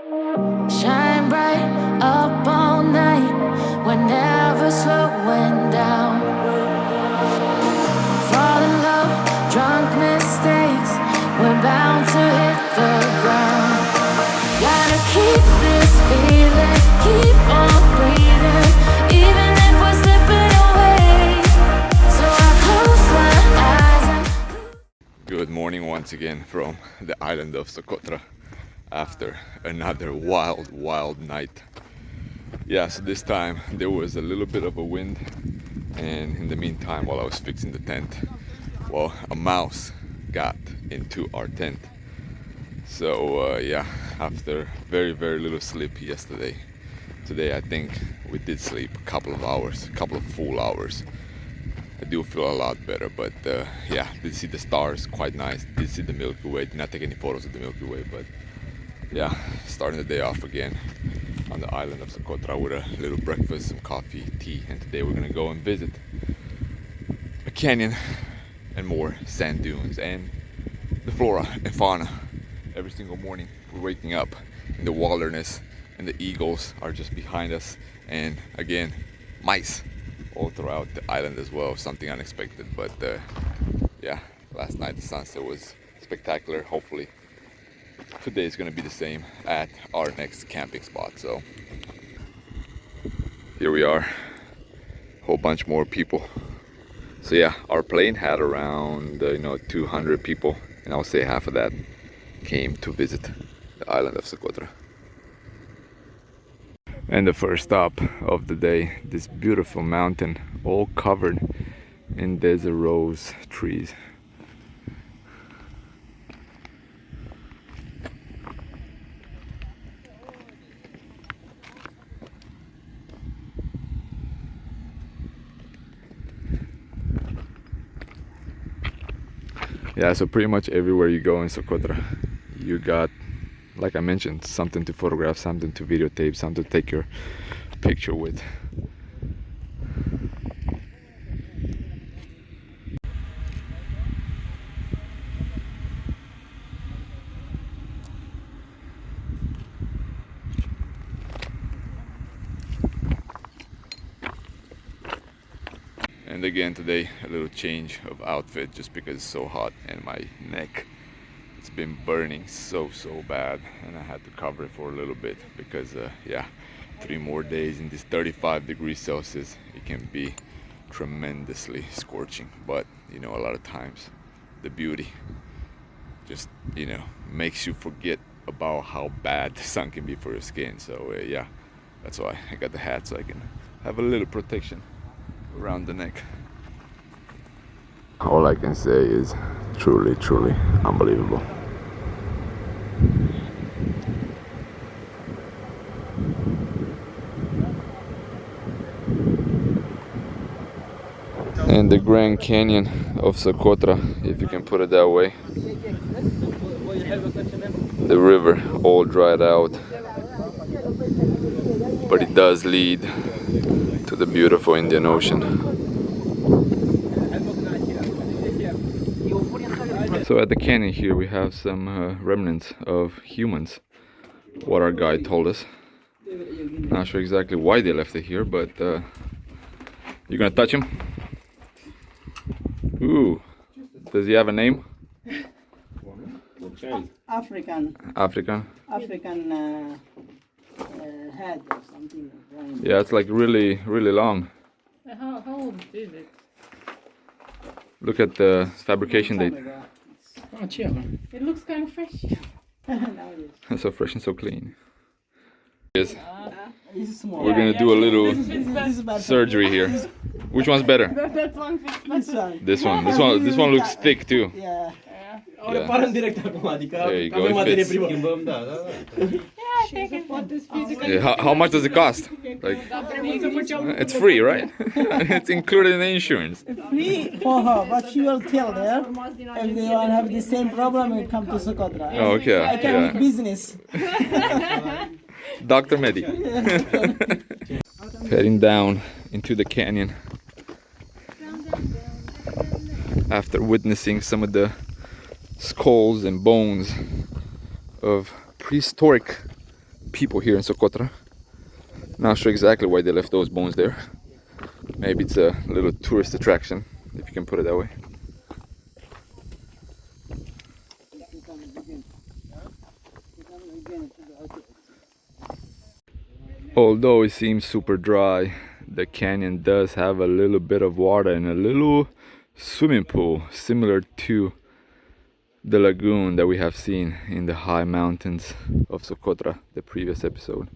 Shine bright up all night, we're never slowing down. Fall in love, drunk mistakes, we're bound to hit the ground. Gotta keep this feeling, keep on breathing, even if we're slipping away. So I close my eyes and... Good morning once again from the island of Socotra after another wild night. Yeah, so this time there was a little bit of a wind, and in the meantime, while I was fixing the tent, well, a mouse got into our tent. So yeah, after very little sleep yesterday, today I think we did sleep a couple of full hours. I do feel a lot better, but yeah, did see the stars, quite nice. Did see the Milky Way. Did not take any photos of the Milky Way, but yeah, starting the day off again on the island of Socotra with a little breakfast, some coffee, tea, and today we're gonna go and visit a canyon and more sand dunes and the flora and fauna. Every single morning we're waking up in the wilderness, and the eagles are just behind us, and again, mice all throughout the island as well. Something unexpected, but yeah, last night the sunset was spectacular. Hopefully today is going to be the same at our next camping spot. So here we are, whole bunch more people. So yeah, our plane had around 200 people, and I would say half of that came to visit the island of Socotra. And the first stop of the day, this beautiful mountain all covered in desert rose trees. Yeah, so pretty much everywhere you go in Socotra, you got, like I mentioned, something to photograph, something to videotape, something to take your picture with. And again today, a little change of outfit just because it's so hot and my neck, it's been burning so bad, and I had to cover it for a little bit because yeah, 3 more days in this 35 degrees Celsius, it can be tremendously scorching. But a lot of times the beauty just makes you forget about how bad the sun can be for your skin. So yeah, that's why I got the hat, so I can have a little protection around the neck. All I can say is truly unbelievable. And the Grand Canyon of Socotra, if you can put it that way. The river all dried out, but it does lead to the beautiful Indian Ocean. So at the canyon here we have some remnants of humans, what our guide told us. Not sure exactly why they left it here, but you're gonna touch him? Ooh, does he have a name? African head or something. Yeah, it's like really long. How old is it? Look at the fabrication date. It looks kind of fresh. So fresh and so clean. Yes. Small. We're gonna do a little surgery here. Which one's better? That one fits better. This one. This one looks thick too. Yeah. Yeah. There you go. It fits. Yeah, I think it was this physical. Yeah, how much does it cost? Like, it's free, right? It's included in the insurance. Free for her, but she will tell there. If they all have the same problem, we come to Socotra. Oh, okay. I can Yeah. make business. Dr. Medi. Heading down into the canyon after witnessing some of the skulls and bones of prehistoric people here in Socotra. Not sure exactly why they left those bones there. Maybe it's a little tourist attraction, if you can put it that way. Although it seems super dry, the canyon does have a little bit of water and a little swimming pool similar to the lagoon that we have seen in the high mountains of Socotra, the previous episode.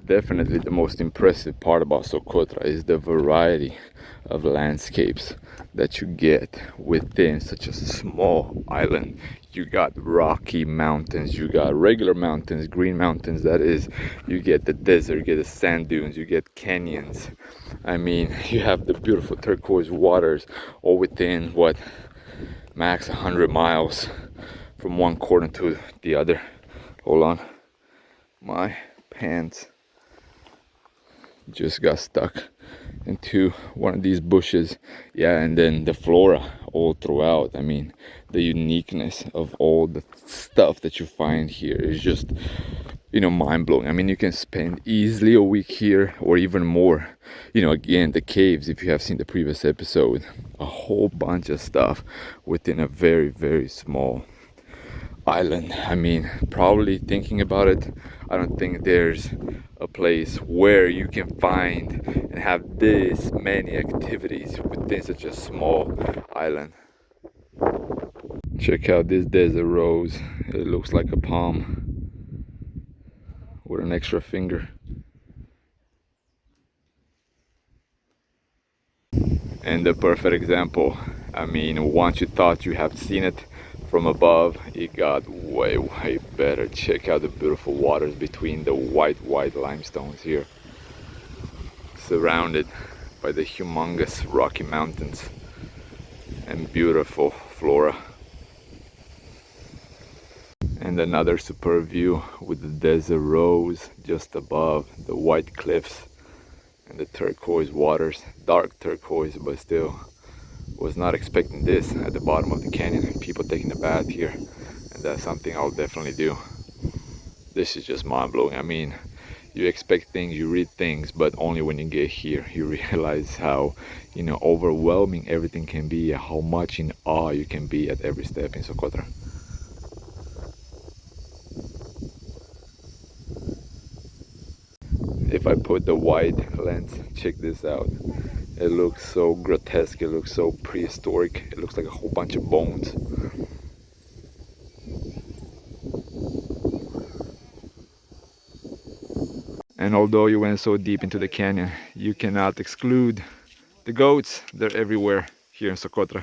Definitely the most impressive part about Socotra is the variety of landscapes that you get within such a small island. You got rocky mountains, you got regular mountains, green mountains, that is, you get the desert, you get the sand dunes, you get canyons. I mean, you have the beautiful turquoise waters all within what, max 100 miles from one corner to the other. Hold on, my pants just got stuck into one of these bushes. Yeah, and then the flora all throughout. I mean, the uniqueness of all the stuff that you find here is just, you know, mind-blowing. I mean, you can spend easily a week here or even more. You know, again, the caves, if you have seen the previous episode, a whole bunch of stuff within a very, very small island. I mean, probably thinking about it, I don't think there's a place where you can find and have this many activities within such a small island. Check out this desert rose. It looks like a palm with an extra finger. And the perfect example. I mean, once you thought you have seen it from above, it got way better. Check out the beautiful waters between the white limestones here, surrounded by the humongous Rocky Mountains and beautiful flora. And another superb view with the desert rose just above, the white cliffs and the turquoise waters, dark turquoise, but still was not expecting this at the bottom of the canyon. People taking a bath here, and that's something I'll definitely do. This is just mind-blowing. I mean, you expect things, you read things, but only when you get here you realize how, you know, overwhelming everything can be, how much in awe you can be at every step in Socotra. If I put the wide lens, check this out. It looks so grotesque, it looks so prehistoric, it looks like a whole bunch of bones. And although you went so deep into the canyon, you cannot exclude the goats. They're everywhere here in Socotra.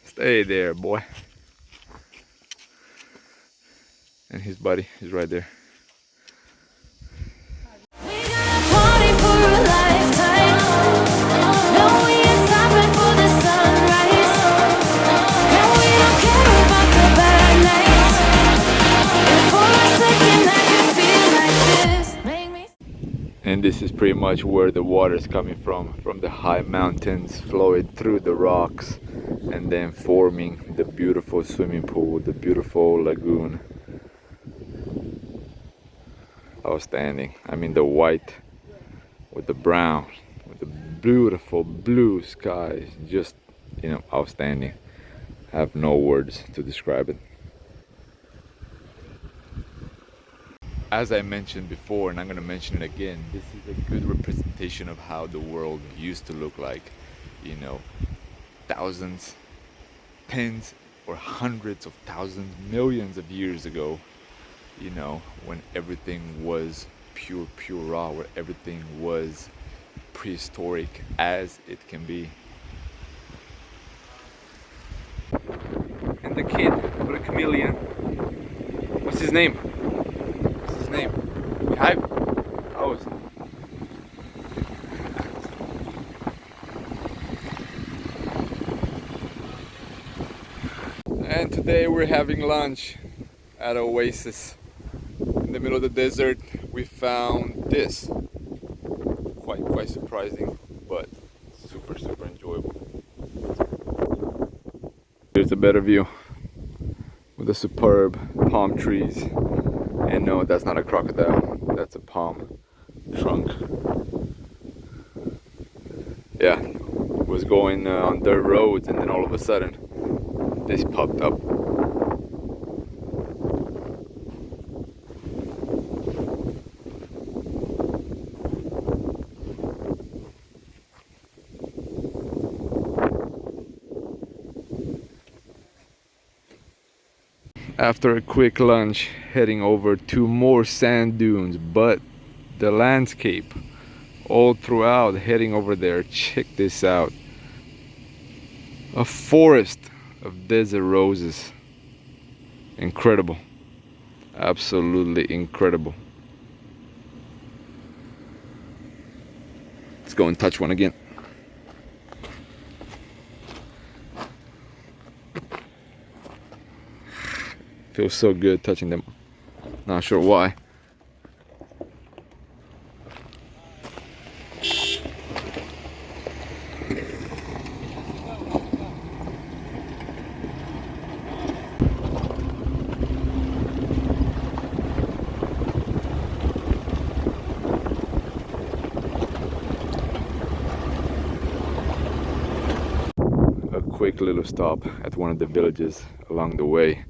Stay there, boy. And his buddy is right there. And this is pretty much where the water is coming from the high mountains, flowing through the rocks and then forming the beautiful swimming pool, the beautiful lagoon. Outstanding. I mean, the white with the brown, with the beautiful blue skies, just, you know, outstanding. I have no words to describe it. As I mentioned before, and I'm going to mention it again, this is a good representation of how the world used to look like, you know, thousands, tens or hundreds of thousands, millions of years ago, you know, when everything was pure raw, where everything was prehistoric as it can be. And the kid, what a chameleon. What's his name? Name? Hype. Oh. And today we're having lunch at Oasis in the middle of the desert. We found this. quite surprising, but super enjoyable. Here's a better view with the superb palm trees. And no, that's not a crocodile, that's a palm trunk. Yeah, was going on dirt roads, and then all of a sudden this popped up. After a quick lunch, heading over to more sand dunes, but the landscape all throughout, heading over there, check this out. A forest of desert roses. Incredible. Absolutely incredible. Let's go and touch one again. Feels so good touching them. Not sure why. A quick little stop at one of the villages along the way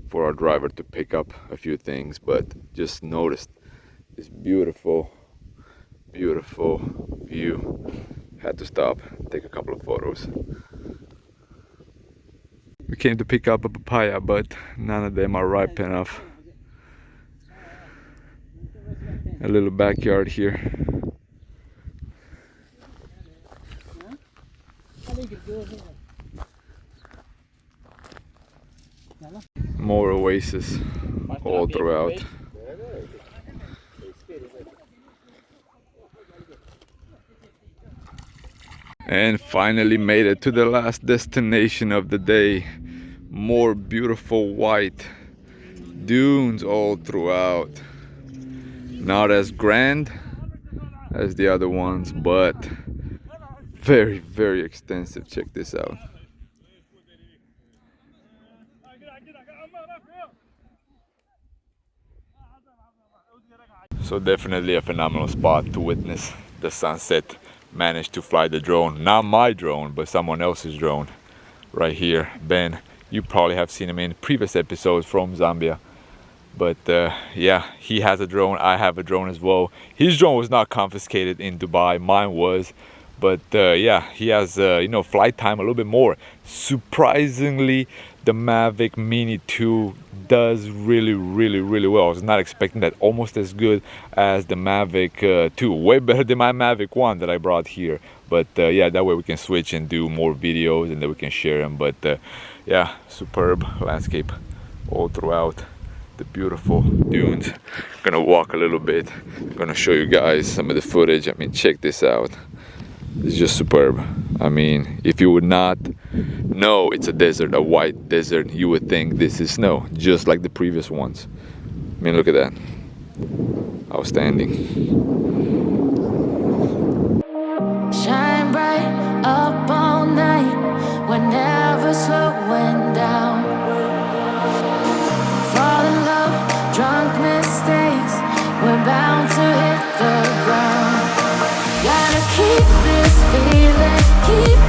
for our driver to pick up a few things, but just noticed this beautiful view. Had to stop, take a couple of photos. We came to pick up a papaya, but none of them are ripe enough. A little backyard here. More Oasis all throughout. And finally made it to the last destination of the day. More beautiful white dunes all throughout. Not as grand as the other ones, but very extensive. Check this out. So definitely a phenomenal spot to witness the sunset. Managed to fly the drone, not my drone, but someone else's drone right here. Ben, you probably have seen him in previous episodes from Zambia, but yeah, he has a drone, I have a drone as well. His drone was not confiscated in Dubai, mine was, but yeah, he has you know, flight time a little bit more. Surprisingly, the Mavic Mini 2 does really well. I was not expecting that. Almost as good as the Mavic 2, way better than my Mavic 1 that I brought here. But yeah, that way we can switch and do more videos, and then we can share them. But yeah, superb landscape all throughout. The beautiful dunes. Gonna walk a little bit. Gonna show you guys some of the footage. I mean, check this out. It's just superb. I mean, if you would not know it's a desert, a white desert, you would think this is snow, just like the previous ones. I mean, look at that. Outstanding. Shine bright up all night, we're never slowing down. Fall in love, drunk mistakes, we're bound to hit the ground. Gotta keep this feeling, keep